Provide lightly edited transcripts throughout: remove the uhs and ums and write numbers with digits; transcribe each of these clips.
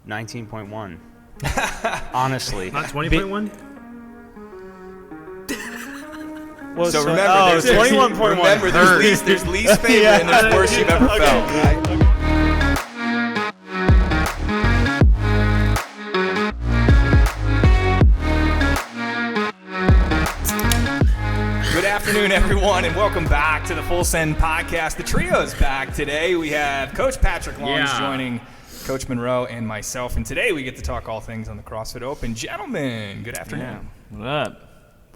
19.1. Honestly. Not 20.1? Well, so remember, there's 21.1. Remember, there's least favorite and there's worst you've ever felt. Right? Good afternoon, everyone, and welcome back to the Full Send Podcast. The trio's back today. We have Coach Patrick Long joining Coach Monroe and myself, and today we get to talk all things on the CrossFit Open. Gentlemen, good afternoon. Yeah. What up?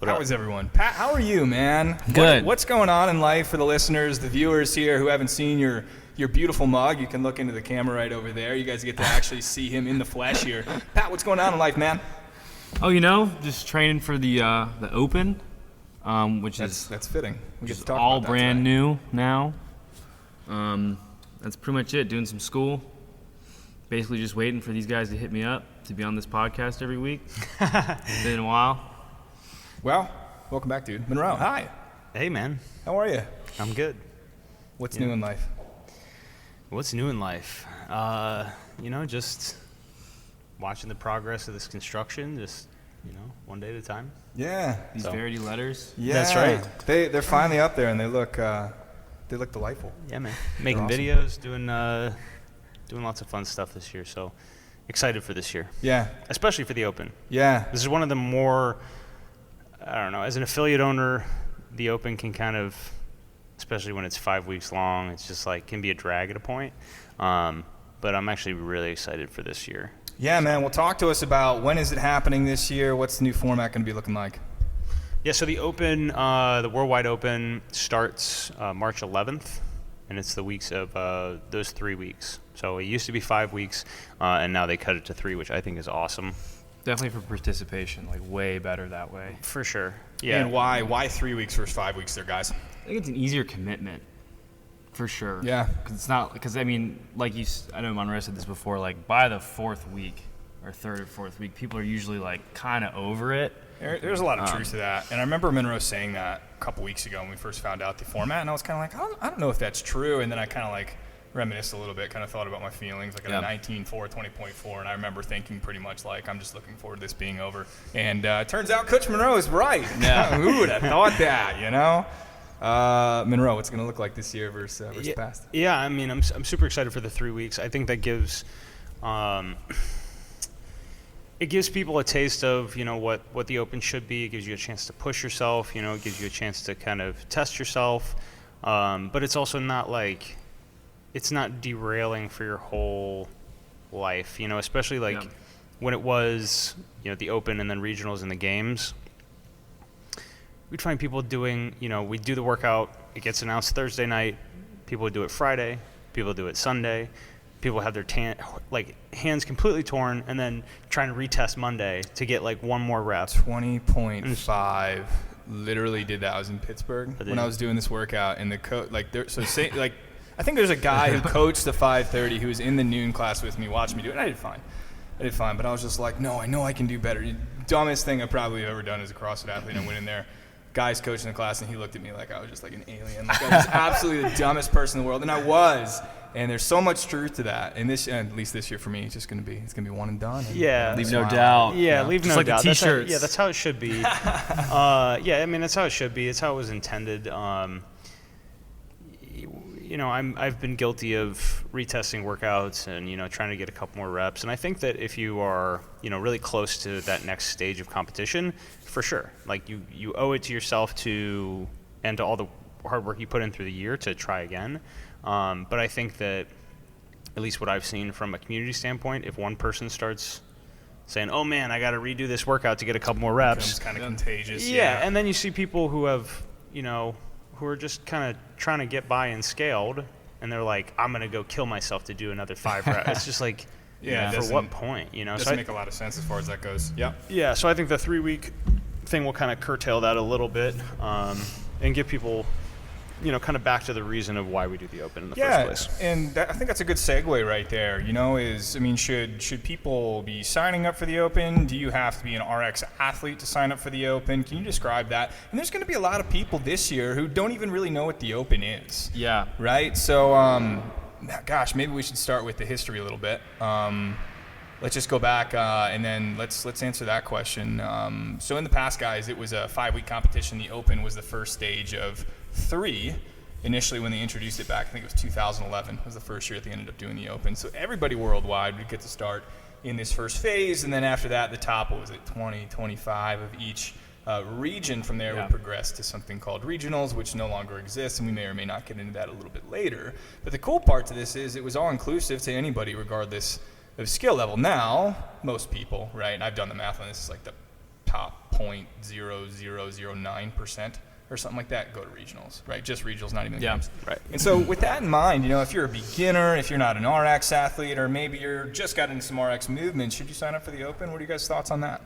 How is everyone? Pat, how are you, man? Good. What's going on in life for the listeners, the viewers here who haven't seen your beautiful mug? You can look into the camera right over there. You guys get to actually see him in the flesh here. Pat, what's going on in life, man? Oh, just training for the Open, which that's fitting. We get to talk all about that brand tonight. new now. That's pretty much it. Doing some school. Basically just waiting for these guys to hit me up to be on this podcast every week. It's been a while. Well, welcome back, dude. Monroe, hi. Hey, man. How are you? I'm good. What's new in life? What's new in life? Just watching the progress of this construction, one day at a time. Yeah. These Verity letters. Yeah. That's right. They're finally up there, and they look delightful. Yeah, man. Making awesome. videos, doing lots of fun stuff this year. So excited for this year. Yeah. Especially for the Open. Yeah. This is one of the more, I don't know, as an affiliate owner, the Open can kind of, especially when it's 5 weeks long, it's just can be a drag at a point. But I'm actually really excited for this year. Yeah, man. Well, talk to us about when is it happening this year? What's the new format going to be looking like? Yeah, so the Open, the Worldwide Open starts March 11th, and it's the weeks of those 3 weeks. So it used to be 5 weeks, and now they cut it to 3, which I think is awesome. Definitely for participation, way better that way. For sure. Yeah. And why 3 weeks versus 5 weeks there, guys? I think it's an easier commitment, for sure. Yeah. I know Monroe said this before, by the fourth week or third or fourth week, people are usually kind of over it. There's a lot of truth to that. And I remember Monroe saying that a couple weeks ago when we first found out the format, and I was kind of I don't know if that's true. And then I kind of reminisced a little bit, kind of thought about my feelings, at a 19.4, 20.4, and I remember thinking pretty much I'm just looking forward to this being over. And it turns out Coach Monroe is right. Yeah. Who would have thought that, Monroe, what's it going to look like this year versus past? Yeah, I mean, I'm super excited for the 3 weeks. I think that gives it gives people a taste of, what the Open should be. It gives you a chance to push yourself, it gives you a chance to kind of test yourself. But it's also not it's not derailing for your whole life, especially when it was, the Open and then regionals and the games. We'd find people doing, we do the workout, it gets announced Thursday night, people would do it Friday, people do it Sunday, people have their hands completely torn and then trying to retest Monday to get one more rep. 20.5. Literally did that. I was in Pittsburgh when I was doing this workout, and the coach, I think there's a guy who coached the 5:30 who was in the noon class with me, watched me do it, and I did fine. But I was just no, I know I can do better. Dumbest thing I probably have ever done as a CrossFit athlete. I went in there, guy's coaching the class, and he looked at me like I was just an alien. I was absolutely the dumbest person in the world, and I was. And there's so much truth to that. And at least this year for me, it's going to be one and done. And, leave no doubt. Yeah, leave no doubt. Just like the T-shirts. That's how it should be. That's how it should be. It's how it was intended. I've been guilty of retesting workouts and, trying to get a couple more reps. And I think that if you are, really close to that next stage of competition, for sure, you owe it to yourself and to all the hard work you put in through the year to try again. But I think that at least what I've seen from a community standpoint, if one person starts saying, oh man, I got to redo this workout to get a couple more reps. It's kind of contagious. Yeah. And then you see people who have, who are just kind of trying to get by and scaled, and they're I'm going to go kill myself to do another 5 reps. It's just for what point, Doesn't make a lot of sense as far as that goes. Yeah. Yeah. So I think the 3 week thing will kind of curtail that a little bit, and give people, kind of back to the reason of why we do the Open in the first place. And I think that's a good segue right there, should people be signing up for the Open? Do you have to be an RX athlete to sign up for the Open? Can you describe that? And there's going to be a lot of people this year who don't even really know what the Open is. Yeah. Right? So, maybe we should start with the history a little bit. let's just go back and then let's answer that question. So in the past, guys, it was a 5-week competition. The Open was the first stage of 3. Initially, when they introduced it back, I think it was 2011 was the first year that they ended up doing the Open. So everybody worldwide would get to start in this first phase, and then after that, the top, 20, 25 of each region from there would progress to something called regionals, which no longer exists, and we may or may not get into that a little bit later. But the cool part to this is it was all inclusive to anybody, regardless of skill level. Now, most people, right, and I've done the math on this, is like the top 0.0009% or something like that go to regionals, right? Just regionals, not even the games. Right. And so with that in mind, if you're a beginner, if you're not an RX athlete, or maybe you're just got into some RX movement, should you sign up for the Open? What are you guys' thoughts on that?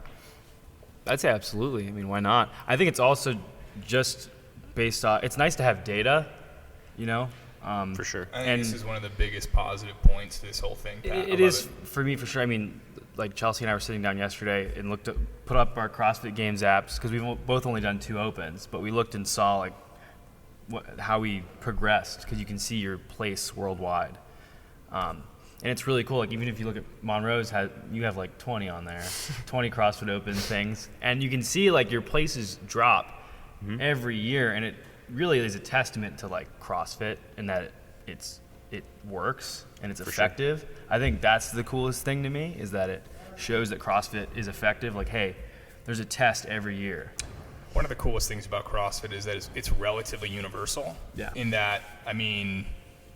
I'd say absolutely. I mean, why not? I think it's also just based on, it's nice to have data, for sure. I think this is one of the biggest positive points to this whole thing, Pat. It is for me, for sure. I mean, like Chelsea and I were sitting down yesterday and put up our CrossFit Games apps, because we've both only done 2 Opens, but we looked and saw how we progressed, because you can see your place worldwide. And it's really cool. Like, even if you look at Monroe's, you have like 20 on there, 20 CrossFit Open things, and you can see like your places drop every year, and it really is a testament to like CrossFit and that it works and it's effective. Sure. I think that's the coolest thing to me, is that it shows that CrossFit is effective. Like, hey, there's a test every year. One of the coolest things about CrossFit is that it's relatively universal. Yeah. In that, I mean,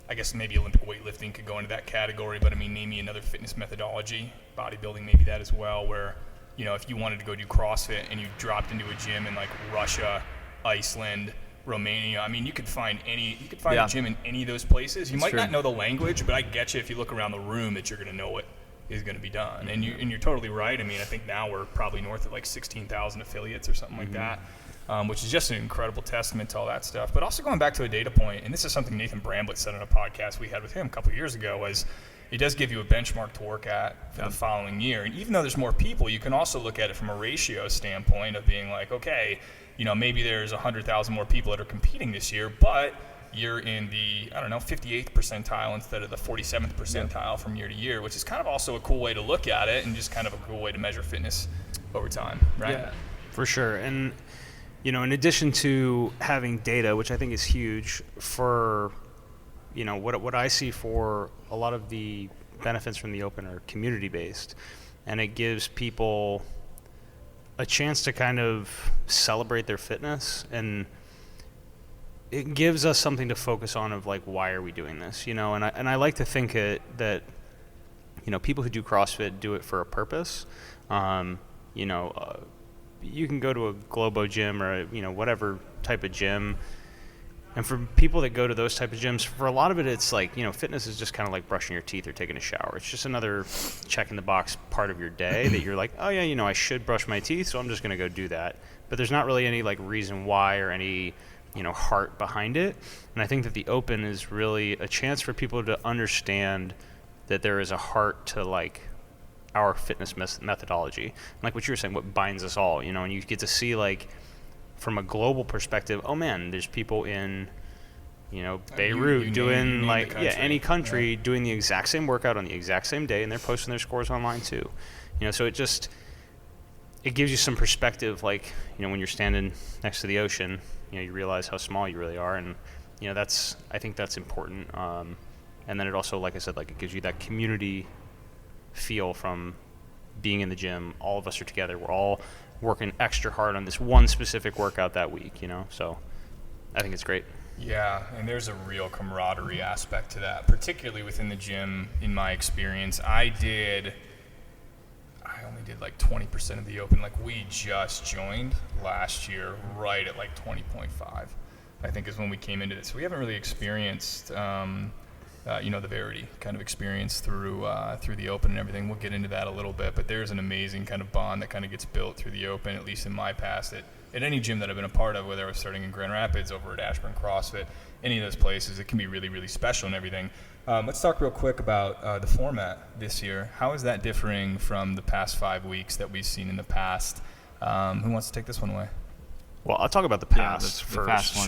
I guess maybe Olympic weightlifting could go into that category, but I mean, name me another fitness methodology, bodybuilding maybe that as well, where, if you wanted to go do CrossFit and you dropped into a gym in like Russia, Iceland, Romania, I mean, you could find a gym in any of those places. You might not know the language, but I get you if you look around the room that you're going to know what is going to be done. And you're totally right. I mean, I think now we're probably north of like 16,000 affiliates or something like that, which is just an incredible testament to all that stuff. But also going back to a data point, and this is something Nathan Bramblett said on a podcast we had with him a couple of years ago, was it does give you a benchmark to work at for the following year. And even though there's more people, you can also look at it from a ratio standpoint of being like, okay, maybe there's 100,000 more people that are competing this year, but you're in the, 58th percentile instead of the 47th percentile from year to year, which is kind of also a cool way to look at it, and just kind of a cool way to measure fitness over time, right? Yeah, for sure. And, in addition to having data, which I think is huge for, what I see for a lot of the benefits from the Open are community-based, and it gives people a chance to kind of celebrate their fitness, and it gives us something to focus on of like, why are we doing this, and I like to think that people who do CrossFit do it for a purpose. You can go to a Globo gym or whatever type of gym, and for people that go to those type of gyms, for a lot of it, it's like, fitness is just kind of like brushing your teeth or taking a shower. It's just another check in the box part of your day that you're like, oh yeah, I should brush my teeth, so I'm just going to go do that. But there's not really any like reason why or any, heart behind it. And I think that the Open is really a chance for people to understand that there is a heart to like our fitness methodology. Like what you were saying, what binds us all, and you get to see like, from a global perspective, oh man, there's people in, Beirut doing like, any country doing the exact same workout on the exact same day, and they're posting their scores online too. So it gives you some perspective, like, when you're standing next to the ocean, you realize how small you really are, and, I think that's important. And then it also, like I said, like it gives you that community feel from being in the gym. All of us are together. We're all working extra hard on this one specific workout that week, So I think it's great. Yeah, and there's a real camaraderie aspect to that, particularly within the gym. In my experience, I only did like 20% of the Open. Like, we just joined last year right at like 20.5, I think, is when we came into this. So we haven't really experienced the Verity kind of experience through the Open and everything. We'll get into that a little bit, but there's an amazing kind of bond that kind of gets built through the Open, at least in my past, at any gym that I've been a part of, whether I was starting in Grand Rapids, over at Ashburn CrossFit, any of those places. It can be really, really special and everything. Let's talk real quick about the format this year. How is that differing from the past 5 weeks that we've seen in the past? Who wants to take this one away? Well, I'll talk about the past first. The past one.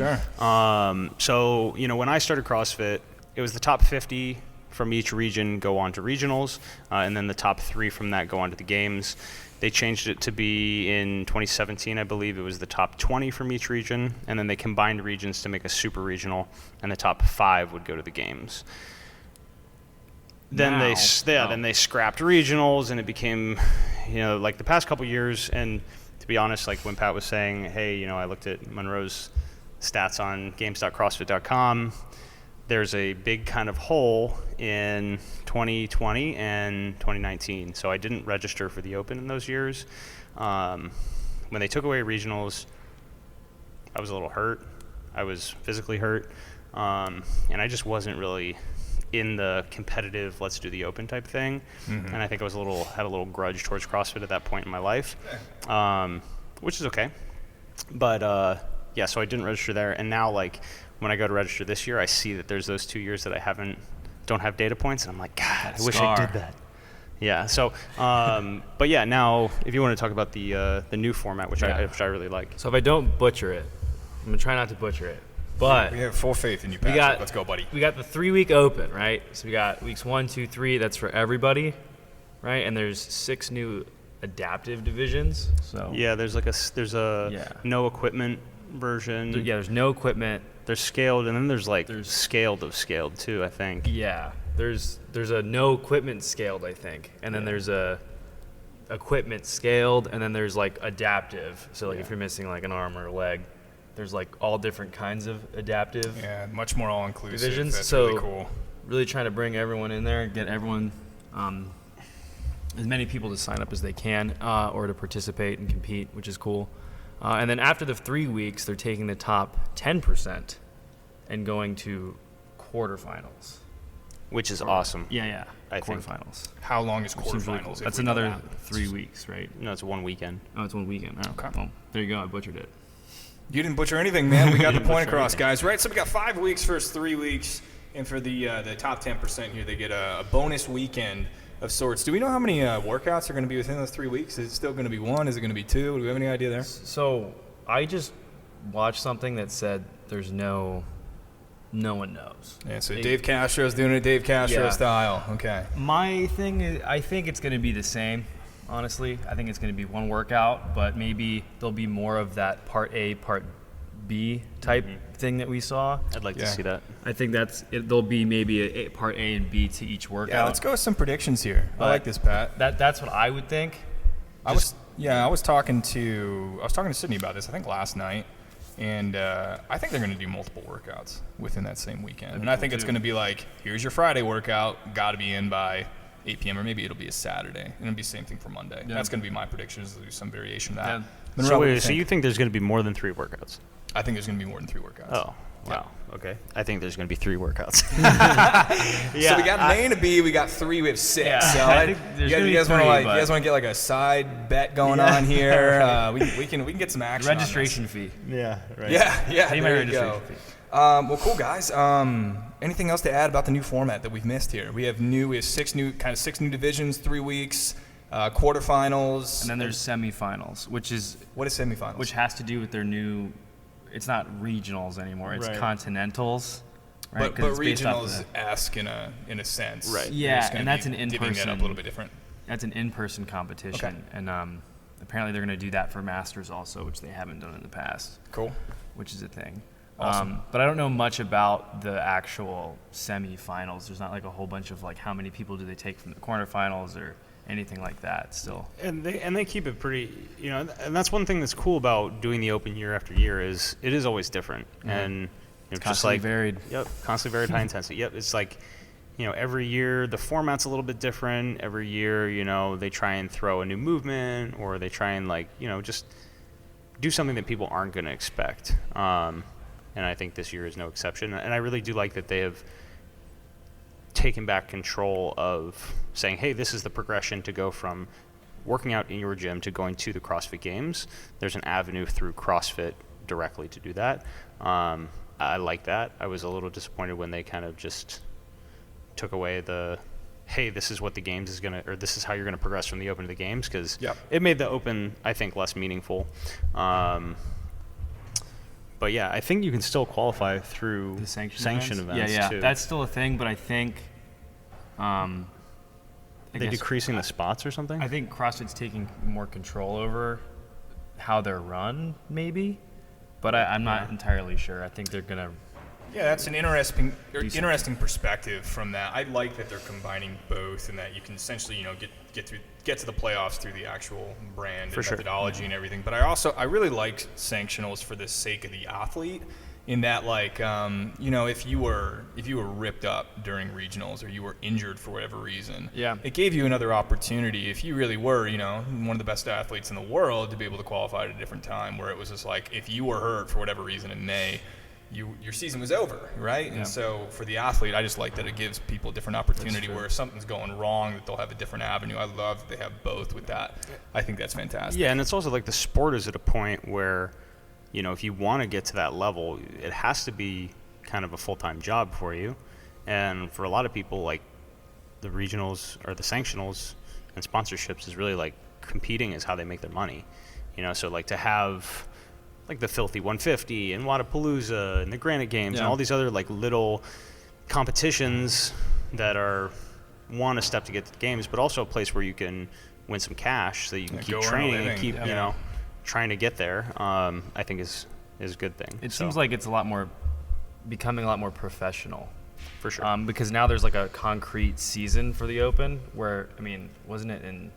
Sure. So, when I started CrossFit, it was the top 50 from each region go on to regionals, and then the top 3 from that go on to the games. They changed it to be in 2017, I believe it was the top 20 from each region, and then they combined regions to make a super regional, and the top 5 would go to the games. Then they scrapped regionals, and it became, like the past couple years. And to be honest, like when Pat was saying, hey, I looked at Monroe's stats on games.crossfit.com. There's a big kind of hole in 2020 and 2019. So I didn't register for the Open in those years. When they took away regionals, I was a little hurt. I was physically hurt. And I just wasn't really in the competitive, let's do the Open type thing. Mm-hmm. And I think I had a little grudge towards CrossFit at that point in my life, which is okay. But so I didn't register there. And now, like, when I go to register this year, I see that there's those 2 years that I don't have data points, and I'm like, God, I wish I did that. Yeah. So, but yeah, now if you want to talk about the new format, which I really like. So if I don't butcher it, I'm gonna try not to butcher it. But we have full faith in you, Patrick. Let's go, buddy. We got the 3-week Open, right? So we got weeks 1, 2, 3. That's for everybody, right? And there's 6 new adaptive divisions. So yeah, there's no equipment version. There's no equipment. There's scaled, and then there's scaled of scaled too, I think. Yeah, there's a no equipment scaled, I think, and then there's a equipment scaled, and then there's like adaptive. So like if you're missing like an arm or a leg, there's like all different kinds of adaptive. Yeah, much more all-inclusive. Divisions. That's so really cool. Really trying to bring everyone in there, get everyone, as many people to sign up as they can, or to participate and compete, which is cool. And then after the 3 weeks, they're taking the top 10% and going to quarterfinals. Which is awesome. Yeah. I think. Quarterfinals. How long is quarterfinals? Cool. That's another 3 weeks, right? No, it's 1 weekend. Oh, it's 1 weekend. Oh, okay. Well, there you go. I butchered it. You didn't butcher anything, man. We got the point across, guys. Right, so we got 5 weeks versus 3 weeks. And for the top 10% here, they get a bonus weekend of sorts. Do we know how many workouts are going to be within those 3 weeks? Is it still going to be 1? Is it going to be 2? Do we have any idea there? So I just watched something that said there's no one knows. Yeah, so Dave Castro's doing it Dave Castro style. Okay. My thing is, I think it's going to be the same, honestly. I think it's going to be one workout, but maybe there'll be more of that part A, part B type thing that we saw. I'd like to see that. I think there'll be maybe a part A and B to each workout. Yeah, let's go with some predictions here. I like this, Pat. That's what I would think. I was talking to Sydney about this, I think last night, and I think they're going to do multiple workouts within that same weekend. And I think it's going to be like, here's your Friday workout, got to be in by 8 p.m. or maybe it'll be a Saturday. And it'll be the same thing for Monday. Yeah. That's going to be my prediction. Is to do some variation of that. Yeah. So you think there's going to be more than 3 workouts? I think there's going to be more than 3 workouts. Oh, wow. Yeah. Okay. I think there's going to be 3 workouts. So we got an A and a B. We got 3. We have 6. Yeah. So you guys want to get like a side bet going on here? We can get some action. Registration fee. Yeah. Right. Yeah. Pay my registration fee. Well, cool guys. Anything else to add about the new format that we've missed here? We have 6 new divisions, 3 weeks, quarterfinals, and then there's semifinals, which is what is semifinals? Which has to do with their new. It's not regionals anymore. It's continentals. Right? But regionals-esque in a sense. Right. Yeah, and that's an in-person. Divvying it up a little bit different. That's an in-person competition, and apparently they're going to do that for Masters also, which they haven't done in the past. Cool. Which is a thing. Awesome. But I don't know much about the actual semifinals. There's not like a whole bunch of like how many people do they take from the quarterfinals or anything like that still. And they keep it pretty, and that's one thing that's cool about doing the Open year after year is it is always different. Mm-hmm. And it's constantly varied. Yep, constantly varied, high intensity. Yep, it's like, every year the format's a little bit different. Every year, they try and throw a new movement or they try and just do something that people aren't going to expect. And I think this year is no exception. And I really do like that they have taken back control of saying, hey, this is the progression to go from working out in your gym to going to the CrossFit Games. There's an avenue through CrossFit directly to do that. I like that. I was a little disappointed when they kind of just took away the, hey, this is what the Games is going to, or this is how you're going to progress from the Open to the Games, because it made the Open, I think, less meaningful. But yeah, I think you can still qualify through the sanction events too. That's still a thing, but I think Are they decreasing the spots or something? I think CrossFit's taking more control over how they're run, maybe, but I'm not entirely sure. I think they're gonna. Yeah, that's an interesting perspective from that. I like that they're combining both, and that you can essentially, get to the playoffs through the actual brand and methodology and everything. But I really like sanctionals for the sake of the athlete. In that, if you were ripped up during regionals or you were injured for whatever reason, it gave you another opportunity. If you really were, one of the best athletes in the world, to be able to qualify at a different time, where it was just like, if you were hurt for whatever reason in May, your season was over, right? Yeah. And so for the athlete, I just like that it gives people a different opportunity where if something's going wrong, that they'll have a different avenue. I love that they have both with that. I think that's fantastic. Yeah, and it's also like the sport is at a point where, if you want to get to that level, it has to be kind of a full-time job for you. And for a lot of people, like the regionals or the sanctionals and sponsorships is really like competing is how they make their money. So like to have like the Filthy 150 and Wadapalooza and the Granite Games and all these other like little competitions that are a step to get to the games, but also a place where you can win some cash so you can keep training and keep, trying to get there, I think is a good thing. It seems like it's becoming a lot more professional. For sure. Because now there's like a concrete season for the Open where, wasn't it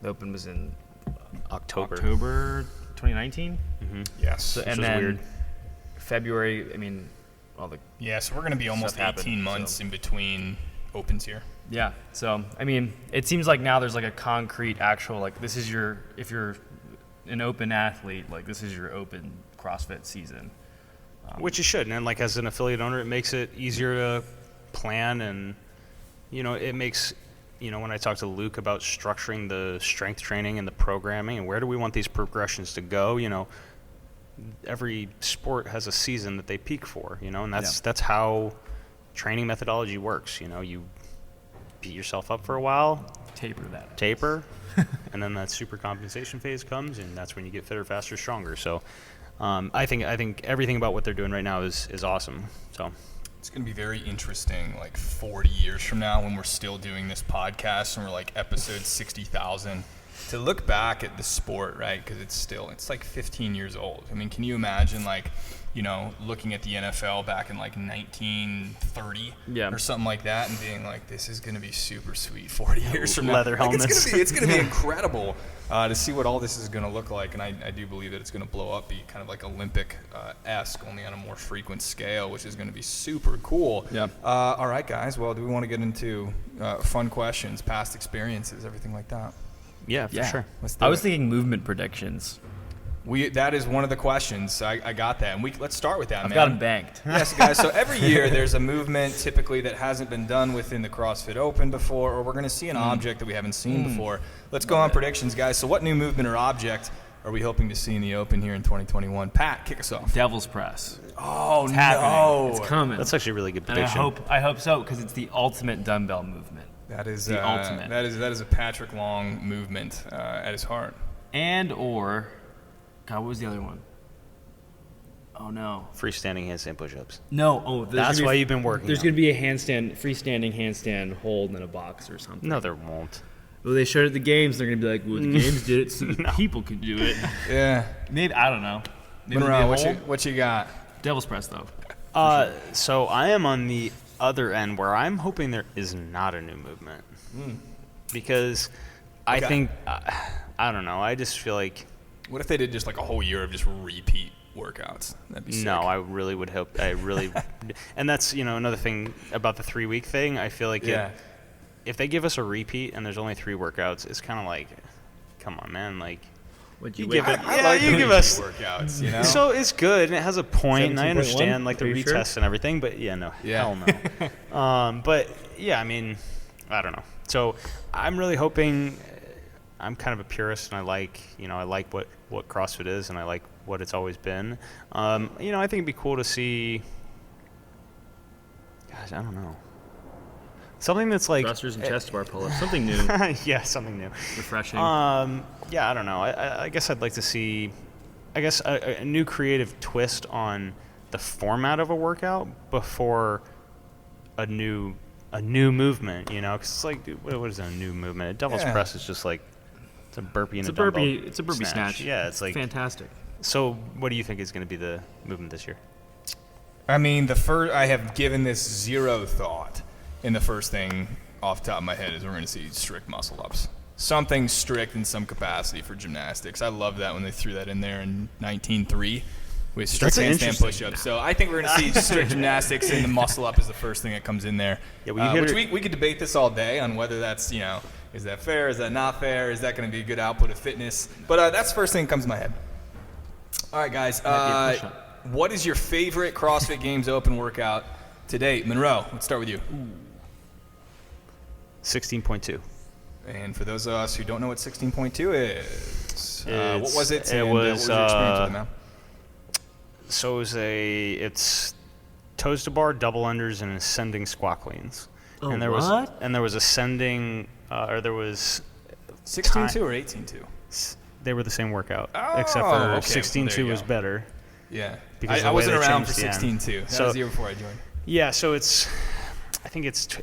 the Open was in October 2019? Mm-hmm. Yes. So, and then weird. February, so we're going to be almost 18 months in between Opens here. Yeah. So, it seems like now there's like a concrete actual, like this is if you're an open athlete, like this is your open CrossFit season. Which it should. And like as an affiliate owner, it makes it easier to plan and, it makes, when I talk to Luke about structuring the strength training and the programming and where do we want these progressions to go, every sport has a season that they peak for, and that's how training methodology works. You beat yourself up for a while, taper, and then that super compensation phase comes, and that's when you get fitter, faster, stronger. So I think everything about what they're doing right now is awesome. So it's going to be very interesting, like 40 years from now, when we're still doing this podcast and we're like episode 60,000, to look back at the sport, right? Because it's like 15 years old. Can you imagine looking at the NFL back in like 1930 or something like that and being like, this is going to be super sweet 40 years from now. Leather helmets. It's going to be incredible to see what all this is going to look like. And I do believe that it's going to blow up, be kind of like Olympic-esque, only on a more frequent scale, which is going to be super cool. Yeah. All right, guys. Well, do we want to get into fun questions, past experiences, everything like that? Yeah, for sure. I was thinking movement predictions. That is one of the questions. I got that. And let's start with that, I've man. got them banked. Yes, guys. So every year there's a movement typically that hasn't been done within the CrossFit Open before, or we're going to see an object that we haven't seen before. Let's go on predictions, guys. So what new movement or object are we hoping to see in the Open here in 2021? Pat, kick us off. Devil's press. Oh, it's no. happening. It's coming. That's actually a really good prediction. And I hope so, because it's the ultimate dumbbell movement. That is the ultimate. That is a Patrick Long movement at his heart. God, what was the other one? Oh, no. Freestanding handstand push-ups. No. That's why you've been working. There's going to be a freestanding handstand hold in a box or something. No, there won't. Well, they showed it at the games. They're going to be like, well, the games did it, so people could do it. Yeah. Maybe, I don't know. Monroe, what you got? Devil's press, though. So I am on the other end where I'm hoping there is not a new movement. Because I think, I don't know, I just feel like... What if they did just like a whole year of just repeat workouts? That'd be sick. No, I really would hope. And that's, another thing about the 3-week thing. I feel like if they give us a repeat and there's only 3 workouts, it's kind of like, come on, man. Like, you give it. I like you give us workouts. So it's good and it has a point, and I understand like the retest sure? and everything. But hell no. But yeah, I don't know. So I'm really hoping. I'm kind of a purist, and I like what CrossFit is, and I like what it's always been. I think it'd be cool to see. Gosh, I don't know. Something that's like thrusters and chest bar pull-ups, something new. Yeah, something new. Refreshing. Yeah, I don't know. I guess I'd like to see, a new creative twist on the format of a workout before a new a new movement, you know, because it's like, dude, what is a new movement? A devil's press is just like, it's a burpee and a dumbbell It's a burpee snatch. Yeah, it's like fantastic. So what do you think is going to be the movement this year? I mean, I have given this zero thought, and the first thing off the top of my head is we're going to see strict muscle ups. Something strict in some capacity for gymnastics. I love that when they threw that in there in 19.3 with strict handstand push-ups. So I think we're going to see strict gymnastics, and the muscle up is the first thing that comes in there. Yeah, we could debate this all day on whether that's, you know, is that fair? Is that not fair? Is that going to be a good output of fitness? But that's the first thing that comes to my head. All right, guys. What is your favorite CrossFit Games Open workout to date? Monroe, let's start with you. 16.2. And for those of us who don't know what 16.2 is, what was it? It and, was, what was your experience with it, man? So it's toes to bar, double unders, and ascending squat cleans. Oh, and there was ascending, or there was 16.2 or 18.2? They were the same workout, Oh, except for okay. 16.2 was better. Yeah. Because I wasn't around for changed the end. 16.2. That So- was the year before I joined. Yeah, so it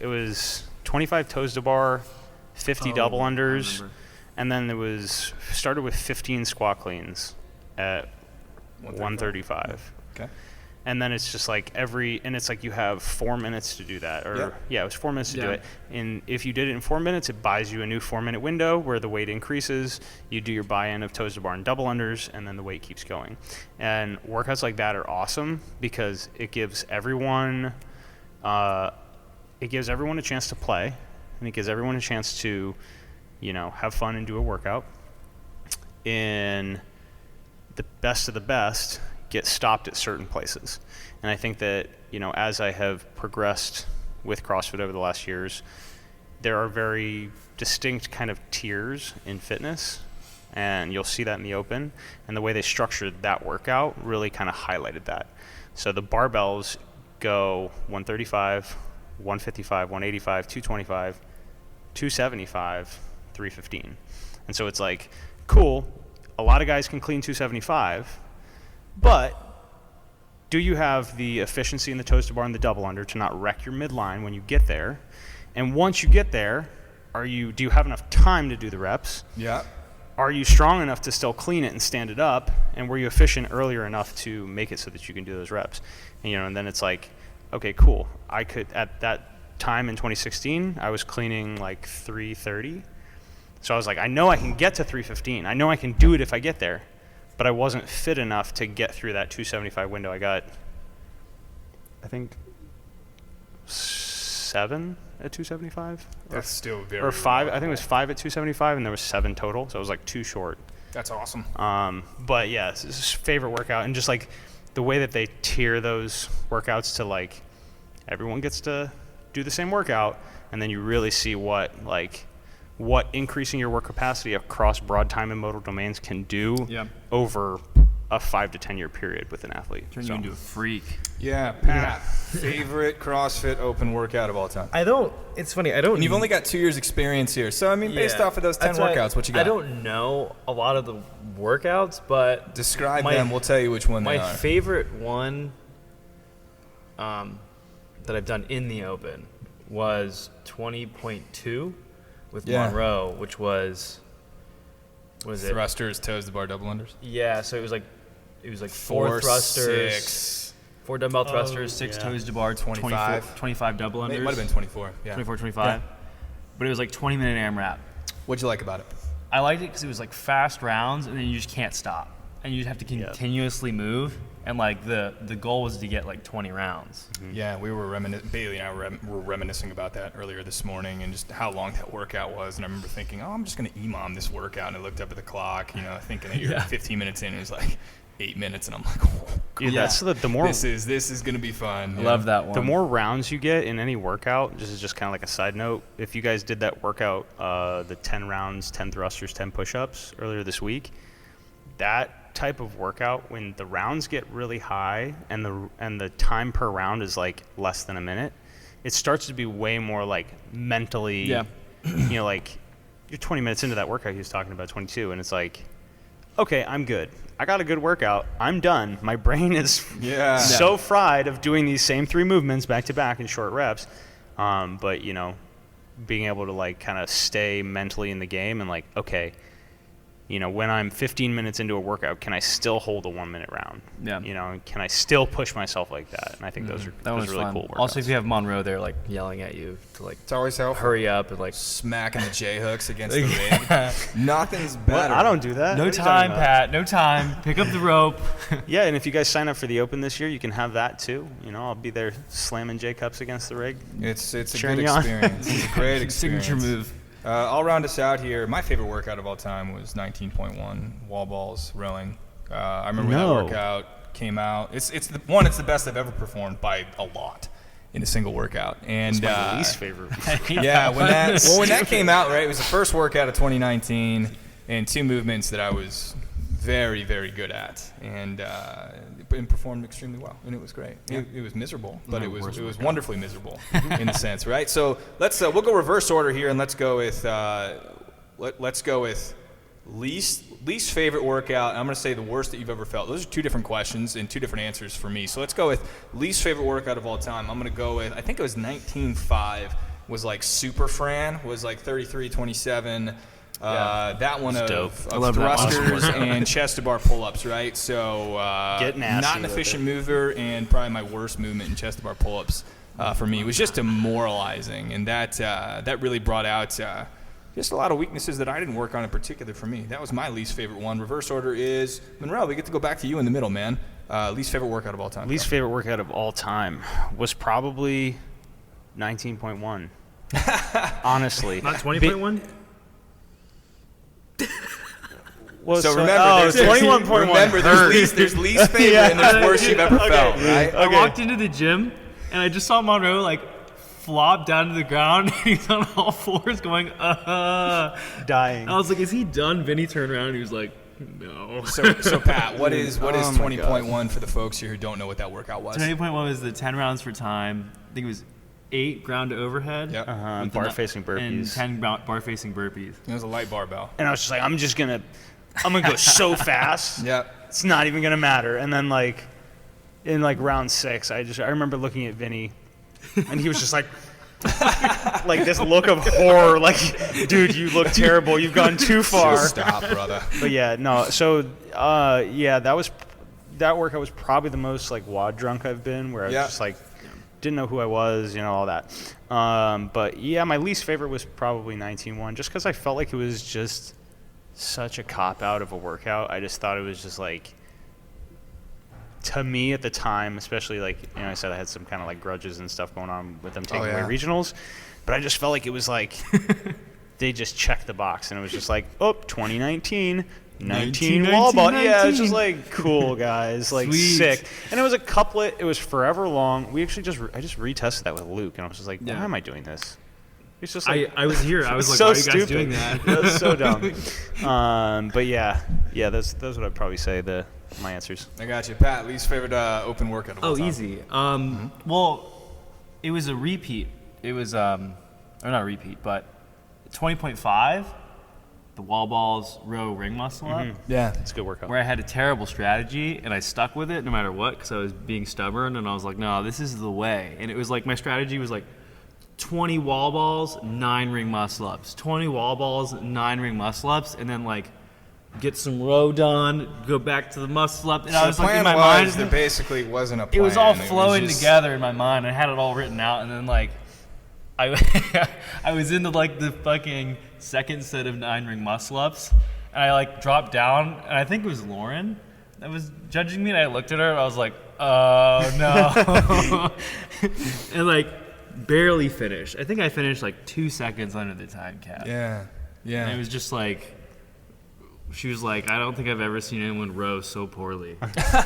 was 25 toes to bar, 50 double unders, and then it was started with 15 squat cleans at 135. Okay. And then it's just like and it's like you have 4 minutes to do that. Or it was 4 minutes to do it. And if you did it in 4 minutes, it buys you a new 4-minute window where the weight increases. You do your buy-in of toes to bar and double unders, and then the weight keeps going. And workouts like that are awesome because it gives everyone a chance to play, and it gives everyone a chance to, you know, have fun and do a workout. In the best of the best, get stopped at certain places. And I think that, you know, as I have progressed with CrossFit over the last years, there are very distinct kind of tiers in fitness, and you'll see that in the Open. And the way they structured that workout really kind of highlighted that. So the barbells go 135, 155, 185, 225, 275, 315. And so it's like, cool, a lot of guys can clean 275, but do you have the efficiency in the toes to bar and the double under to not wreck your midline when you get there? And once you get there, do you have enough time to do the reps? Yeah. Are you strong enough to still clean it and stand it up? And were you efficient earlier enough to make it so that you can do those reps? And, you know, and then it's like, okay, cool. I could, at that time in 2016, I was cleaning like 330. So I was like, I know I can get to 315. I know I can do it if I get there. But I wasn't fit enough to get through that 275 window. I got, I think, 7 at 275. That's still very Or 5. remarkable. I think it was 5 at 275, and there was 7 total. So it was like 2 short. That's awesome. But yeah, this is favorite workout, and just like the way that they tier those workouts to like everyone gets to do the same workout, and then you really see what increasing your work capacity across broad time and modal domains can do over a 5 to 10 year period with an athlete. Turn you into a freak. Yeah, Pat. Favorite CrossFit Open workout of all time? It's funny, I don't. And you've only got 2 years experience here. So, I mean, based off of those 10 workouts, what you got? I don't know a lot of the workouts, but Describe them. We'll tell you which one they are. My favorite one that I've done in the Open was 20.2 with Monroe, which was, what is it? Thrusters, toes to bar, double unders. Yeah, so it was like 4 thrusters, 6. 4 dumbbell thrusters, 6 toes to bar, 25 double unders. It might have been 24. Yeah. 24, 25. Yeah. But it was like 20-minute AMRAP. What'd you like about it? I liked it because it was like fast rounds, and then you just can't stop. And you just have to continuously move. And like the goal was to get like 20 rounds. Mm-hmm. Yeah, we were Bailey and I were reminiscing about that earlier this morning, and just how long that workout was. And I remember thinking, I'm just going to EMOM this workout. And I looked up at the clock, thinking that you're 15 minutes in, and it was like 8 minutes, and I'm like, oh, Dude, that's the more this is going to be fun. I love that one. The more rounds you get in any workout, this is just kind of like a side note. If you guys did that workout, the 10 rounds, 10 thrusters, 10 push-ups earlier this week, that type of workout, when the rounds get really high and the time per round is like less than a minute, it starts to be way more like mentally, like you're 20 minutes into that workout he was talking about, 22, and it's like, okay, I'm good. I got a good workout. I'm done. My brain is so fried of doing these same 3 movements back to back in short reps. But, you know, being able to like kind of stay mentally in the game and like, okay, you know, when I'm 15 minutes into a workout, can I still hold a 1 minute round? Yeah. You know, can I still push myself like that? And I think those are really fun. cool workouts. Also, if you have Monroe there, like yelling at you to like It's always helpful. hurry up and like Smacking the J hooks against the rig. Nothing's better. Well, I don't do that. no What are you talking time, about? Pat, no time. Pick up the rope. Yeah, and if you guys sign up for the Open this year, you can have that too. You know, I'll be there slamming J cups against the rig. It's a Cheering good you on. experience. It's a great experience. Signature move. I'll round us out here. My favorite workout of all time was 19.1 wall balls rowing. I remember when that workout came out. It's the best I've ever performed by a lot in a single workout. And It's my least favorite. yeah, when that came out, right, it was the first workout of 2019, and 2 movements that I was very, very good at, and performed extremely well, and it was great. It was miserable, but it was wonderfully miserable in a sense, right? So let's we'll go reverse order here, and let's go with least favorite workout. And I'm going to say the worst that you've ever felt. Those are 2 different questions and 2 different answers for me. So let's go with least favorite workout of all time. I'm going to go with, I think it was 19.5 was like Super Fran, was like 33.27. That one of thrusters and chest to bar pull-ups, right? So Get nasty not an with efficient mover, and probably my worst movement in chest to bar pull-ups for me. It was just demoralizing, and that really brought out just a lot of weaknesses that I didn't work on in particular for me. That was my least favorite one. Reverse order is Monroe. We get to go back to you in the middle, man. Least favorite workout of all time. Least favorite workout of all time was probably 19.1. Honestly. Not 20.1? Well, So remember, there's 21.1. Remember, there's least favorite and there's worst you've ever felt, right? I walked into the gym and I just saw Monroe like flop down to the ground. And he's on all fours going, Dying. I was like, is he done? Vinny turned around and he was like, no. So Pat, what is 20.1 for the folks here who don't know what that workout was? 20.1 was the 10 rounds for time. I think it was 8 ground to overhead. Yep. Bar facing burpees. And 10 bar facing burpees. It was a light barbell. And I was just like, I'm gonna go so fast. Yep. It's not even gonna matter. And then like in like round 6, I remember looking at Vinny, and he was just like like this look of horror, like, dude, you look terrible. You've gone too far. Stop, brother. But yeah, no. So that workout was probably the most like WOD drunk I've been, where I was just like didn't know who I was, you know, all that. But yeah, my least favorite was probably 19.1, just because I felt like it was just such a cop-out of a workout. I just thought it was just like, to me at the time, especially like, you know, I said I had some kind of like grudges and stuff going on with them taking away regionals, but I just felt like it was like they just checked the box, and it was just like, 2019 19 wall ball. Yeah, it's just like, cool, guys, like Sweet. sick. And it was a couplet. It was forever long. I just retested that with Luke, and I was just like, why am I doing this? It's just like, I was here. I was like, so why are you guys stupid. doing that? That's so dumb. But yeah, those what I'd probably say my answers. I got you. Pat, least favorite open workout of all time? Easy. Well, it was a repeat. It was, or not a repeat, but 20.5, the wall balls row ring muscle up. Yeah. It's a good workout. Where I had a terrible strategy and I stuck with it no matter what, because I was being stubborn, and I was like, no, this is the way. And it was like, my strategy was like 20 wall balls, 9 ring muscle ups, 20 wall balls, 9 ring muscle ups, and then like get some row done, go back to the muscle up. And I was like, in my mind, there basically wasn't a plan. it was all flowing just together in my mind. I had it all written out, and then like I was into like the fucking second set of 9 ring muscle ups, and I like dropped down, and I think it was Lauren that was judging me, and I looked at her and I was like, oh no. And like barely finished. I think I finished like 2 seconds under the time cap. Yeah. And it was just like, she was like, I don't think I've ever seen anyone row so poorly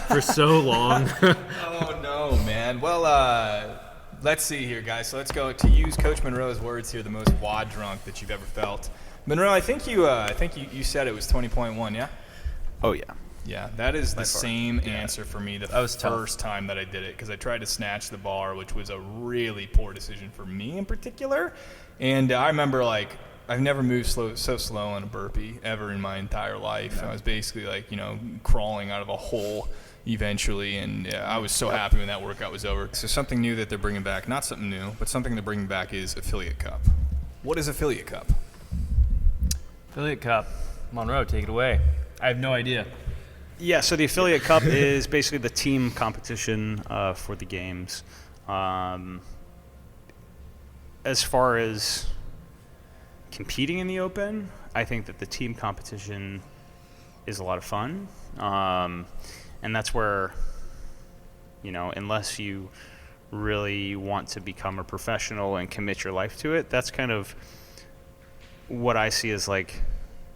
for so long. Oh no, man. Well, let's see here, guys. So let's go to use Coach Monroe's words here. The most WOD drunk that you've ever felt. Monroe, I think you said it was 20.1. Yeah. Oh yeah. Yeah, that is the same answer for me the first time that I did it, because I tried to snatch the bar, which was a really poor decision for me in particular. And I remember, like, I've never moved so slow on a burpee ever in my entire life. I was basically like, crawling out of a hole, eventually, and I was so happy when that workout was over. So something new that they're bringing back, not something new, but something they're bringing back is Affiliate Cup. What is Affiliate Cup? Affiliate Cup. Monroe, take it away. I have no idea. Yeah, so the Affiliate Cup is basically the team competition for the games. As far as competing in the Open, I think that the team competition is a lot of fun. And that's where, unless you really want to become a professional and commit your life to it, that's kind of what I see as like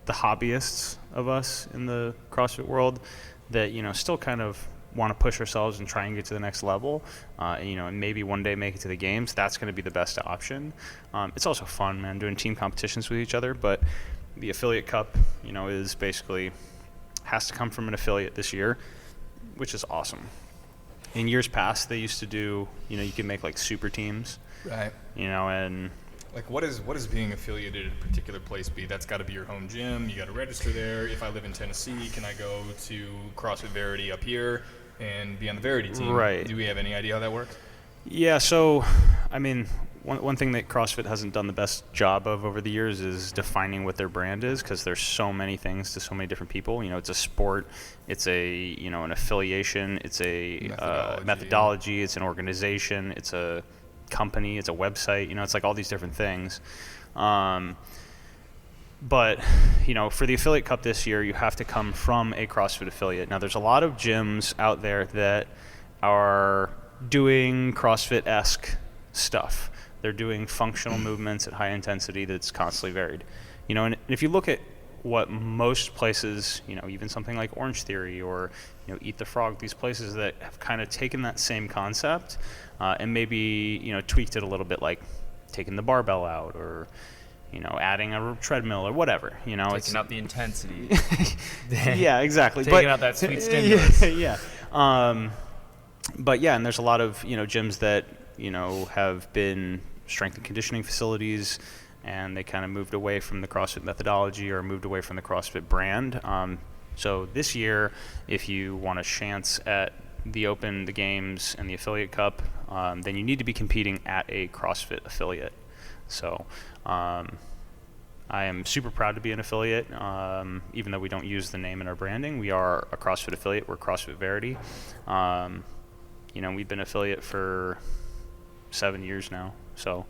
the hobbyists of us in the CrossFit world that, still kind of want to push ourselves and try and get to the next level, and maybe one day make it to the games. That's going to be the best option. It's also fun, man, doing team competitions with each other, but the Affiliate Cup, is basically has to come from an affiliate this year, which is awesome. In years past, they used to do, you can make like super teams, right? And like what is being affiliated at a particular place be? That's got to be your home gym. You got to register there. If I live in Tennessee, can I go to CrossFit Verity up here and be on the Verity team? Right. Do we have any idea how that works? Yeah. So, I mean, one thing that CrossFit hasn't done the best job of over the years is defining what their brand is, because there's so many things to so many different people. It's a sport, it's a an affiliation, it's a methodology, it's an organization, it's a company, it's a website. It's like all these different things. But for the Affiliate Cup this year, you have to come from a CrossFit affiliate. Now, there's a lot of gyms out there that are doing CrossFit-esque stuff. They're doing functional movements at high intensity that's constantly varied. And if you look at what most places, even something like Orange Theory or, Eat the Frog, these places that have kind of taken that same concept and maybe, tweaked it a little bit, like taking the barbell out or, adding a treadmill or whatever, Taking out the intensity. Yeah, exactly. Taking out that sweet stimulus. Yeah. But yeah, and there's a lot of, gyms that, have been strength and conditioning facilities, and they kind of moved away from the CrossFit methodology or moved away from the CrossFit brand. So this year, if you want a chance at the Open, the Games, and the Affiliate Cup, then you need to be competing at a CrossFit affiliate. So I am super proud to be an affiliate, even though we don't use the name in our branding. We are a CrossFit affiliate. We're CrossFit Verity. We've been affiliate for 7 years now. So,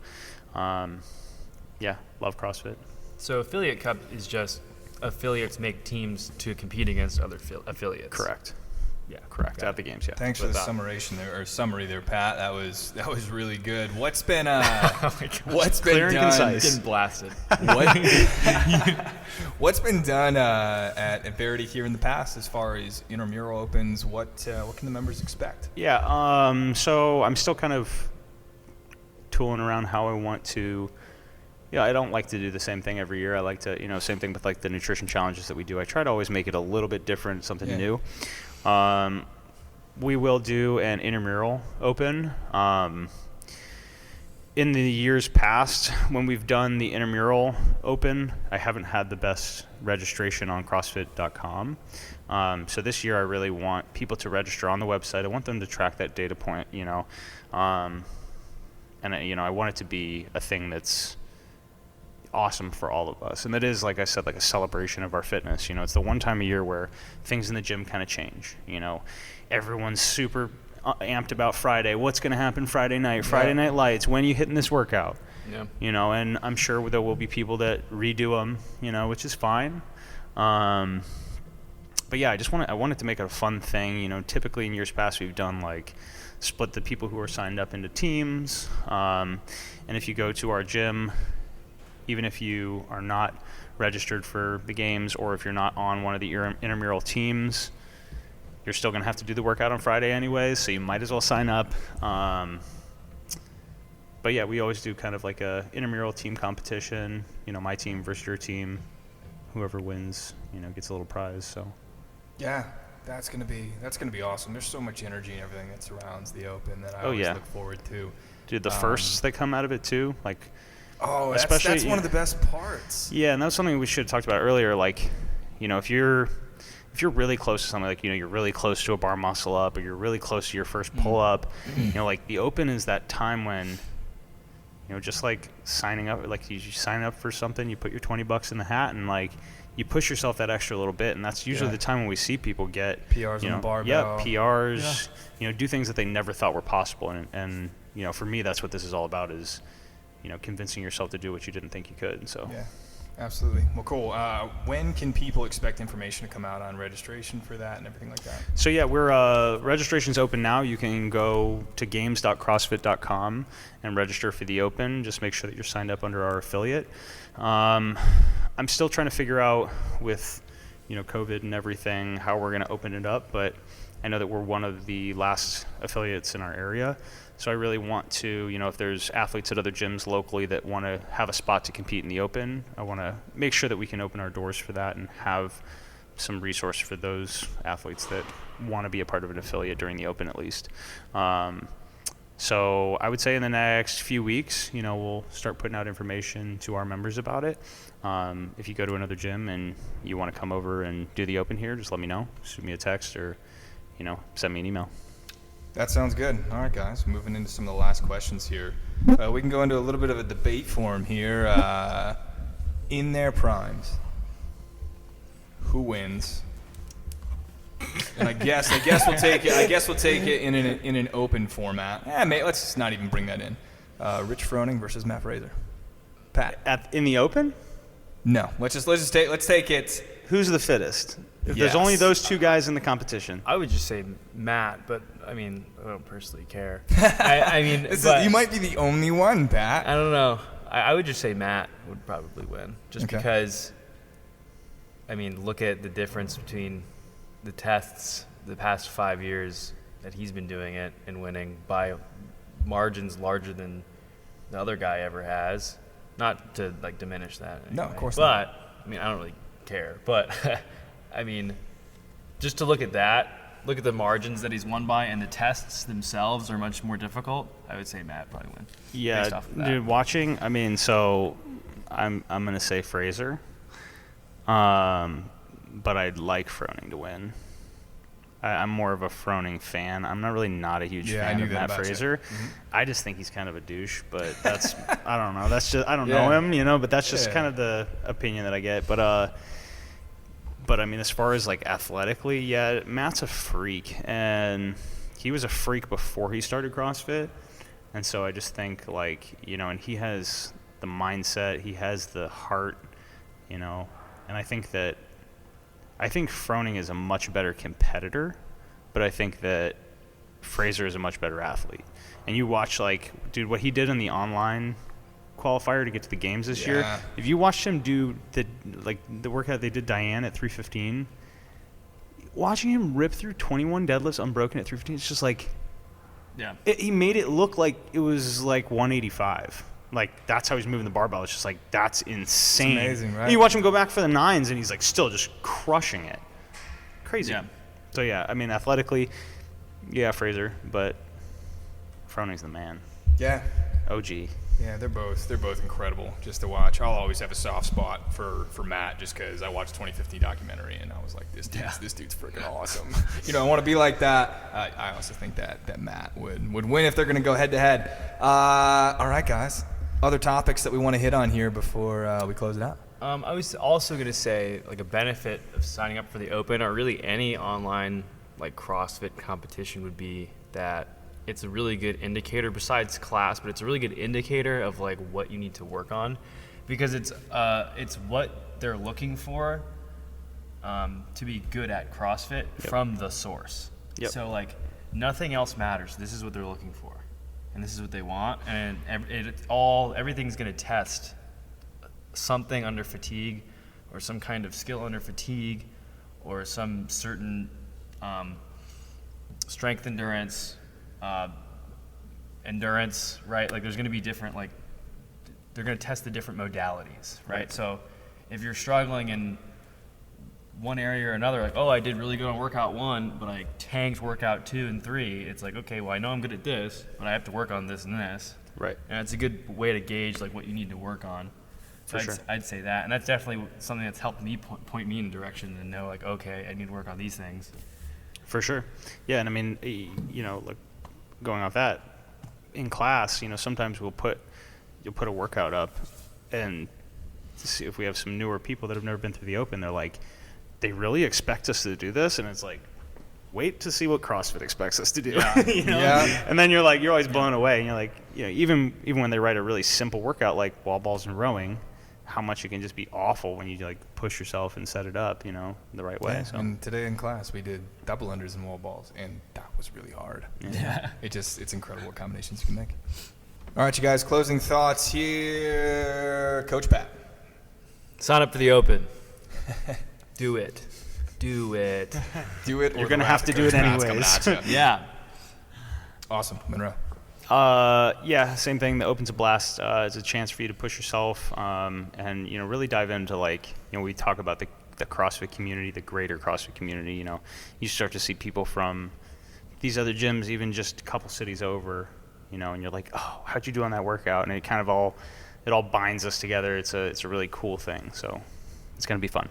yeah, love CrossFit. So Affiliate Cup is just affiliates make teams to compete against other affiliates. Correct. Yeah, correct. At the games, yeah. Thanks for the summary there, Pat. That was really good. What's been what's clear been and done? concise. Getting blasted. What's been done at Verity here in the past as far as intramural opens? What can the members expect? Yeah. So I'm still kind of tooling around how I want to. Yeah, I don't like to do the same thing every year. I like to, same thing with like the nutrition challenges that we do. I try to always make it a little bit different, something new. We will do an intramural open. In the years past, when we've done the intramural open, I haven't had the best registration on CrossFit.com. So this year, I really want people to register on the website. I want them to track that data point, and I want it to be a thing that's awesome for all of us. And that is, like I said, like a celebration of our fitness. It's the one time a year where things in the gym kind of change. Everyone's super amped about Friday. What's going to happen Friday night? Friday Night Lights. When are you hitting this workout? Yeah. And I'm sure there will be people that redo them, which is fine. But yeah, I wanted to make it a fun thing. Typically in years past, we've done like split the people who are signed up into teams. And if you go to our gym, even if you are not registered for the games or if you're not on one of the intramural teams, you're still going to have to do the workout on Friday anyways, so you might as well sign up. But yeah, we always do kind of like a intramural team competition, my team versus your team. Whoever wins, gets a little prize. So yeah, that's gonna be awesome. There's so much energy and everything that surrounds the Open that I always look forward to. Dude, the firsts that come out of it too, like that's one of the best parts. Yeah, and that was something we should have talked about earlier. Like, if you're if you're really close to something, like, you're really close to a bar muscle up, or you're really close to your first pull up, like the open is that time when, just like signing up, like you sign up for something, you put your $20 in the hat, and like you push yourself that extra little bit, and that's usually the time when we see people get PRs on the barbell. Yeah, PRs. Do things that they never thought were possible, and for me, that's what this is all about, is convincing yourself to do what you didn't think you could. So yeah, absolutely. Well, cool. When can people expect information to come out on registration for that and everything like that? So yeah, we're registration's open now. You can go to games.crossfit.com and register for the Open. Just make sure that you're signed up under our affiliate. I'm still trying to figure out with COVID and everything how we're going to open it up, but I know that we're one of the last affiliates in our area. So I really want to, if there's athletes at other gyms locally that want to have a spot to compete in the Open, I want to make sure that we can open our doors for that and have some resource for those athletes that want to be a part of an affiliate during the Open at least. So I would say in the next few weeks, we'll start putting out information to our members about it. If you go to another gym and you want to come over and do the Open here, just let me know. Shoot me a text or, send me an email. That sounds good. All right, guys. Moving into some of the last questions here. We can go into a little bit of a debate form here. In their primes, who wins? And I guess we'll take it. I guess we'll take it in an open format. Let's just not even bring that in. Rich Froning versus Matt Fraser. Pat. In the Open? No. Let's take it. Who's the fittest? If there's only those two guys in the competition. I would just say Matt, but I don't personally care. You might be the only one, Pat. I don't know. I would just say Matt would probably win, just because. Look at the difference between the tests the past 5 years that he's been doing it and winning by margins larger than the other guy ever has. Not to diminish that. Anyway. No, of course not. But I don't really care. But just to look at that, look at the margins that he's won by, and the tests themselves are much more difficult. I would say Matt probably win. Yeah, dude. Watching. So I'm gonna say Fraser. But I'd like Froning to win. I'm more of a Froning fan. I'm not a huge fan of Matt Fraser. Mm-hmm. I just think he's kind of a douche, but that's I don't know. That's just I don't know him, but that's just kind of the opinion that I get. But as far as athletically, Matt's a freak, and he was a freak before he started CrossFit, and so I just think and he has the mindset, he has the heart, and I think Froning is a much better competitor, but I think that Fraser is a much better athlete. And you watch, what he did in the online qualifier to get to the games this year. If you watched him do the workout they did Diane at 315, watching him rip through 21 deadlifts unbroken at 315, it's just he made it look like it was 185. That's how he's moving the barbell. It's just that's insane. It's amazing, right? And you watch him go back for the 9s, and he's still just crushing it. Crazy. Yeah. So athletically, Fraser, but Froning's the man. Yeah. OG. Yeah, they're both incredible just to watch. I'll always have a soft spot for Matt just because I watched 2015 documentary and I was like, this dude's freaking awesome. I want to be like that. I also think that Matt would win if they're going to go head to head. All right, guys. Other topics that we want to hit on here before we close it out? I was also going to say a benefit of signing up for the Open, or really any online CrossFit competition, would be that it's a really good indicator, besides class, but it's a really good indicator of what you need to work on, because it's what they're looking for to be good at CrossFit from the source. Yep. So nothing else matters. This is what they're looking for, and this is what they want, and everything's going to test something under fatigue, or some kind of skill under fatigue, or some certain strength endurance. Endurance, right? There's going to be different, they're going to test the different modalities, right? So if you're struggling in one area or another, I did really good on workout 1, but I tanked workout 2 and 3, it's okay, well, I know I'm good at this, but I have to work on this and this. Right. And it's a good way to gauge what you need to work on. So I'd say that, and that's definitely something that's helped me point me in a direction and know, like, okay, I need to work on these things. For sure. Yeah, and I mean, like going off that, in class, sometimes you'll put a workout up, and to see if we have some newer people that have never been through the Open, they're like, they really expect us to do this, and it's like, wait to see what CrossFit expects us to do. Yeah. Yeah. And then you're always blown away, and you're like, even when they write a really simple workout like wall balls and rowing, how much it can just be awful when you like push yourself and set it up, the right way. Yeah, so. And today in class we did double unders and wall balls, and that was really hard. Yeah. It's incredible what combinations you can make. All right, you guys, closing thoughts here. Coach Pat. Sign up for the Open. Do it. Do it. Do it. You're going to have to do it anyways. Yeah. Awesome. Monroe. Yeah, same thing. The Open's a blast. It's a chance for you to push yourself and, really dive into we talk about the CrossFit community, the greater CrossFit community. You start to see people from these other gyms, even just a couple cities over, and you're like, oh, how'd you do on that workout? And it kind of all binds us together. It's a really cool thing. So it's going to be fun.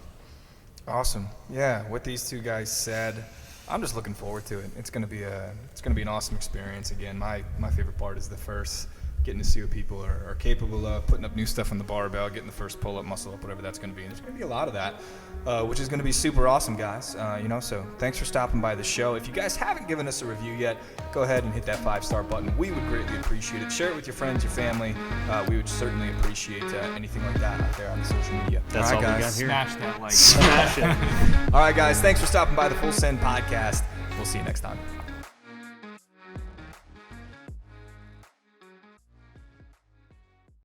Awesome. Yeah, what these two guys said, I'm just looking forward to it. It's gonna be an awesome experience. Again, my favorite part is the first, getting to see what people are capable of, putting up new stuff on the barbell, getting the first pull-up, muscle-up, whatever that's gonna be. And there's gonna be a lot of that, which is gonna be super awesome, guys. So thanks for stopping by the show. If you guys haven't given us a review yet, go ahead and hit that 5-star button. We would greatly appreciate it. Share it with your friends, your family. We would certainly appreciate anything like that out there on the social media. That's all, right, guys. We got here. Smash that like. Smash it. All right, guys. Thanks for stopping by the Full Send Podcast. We'll see you next time.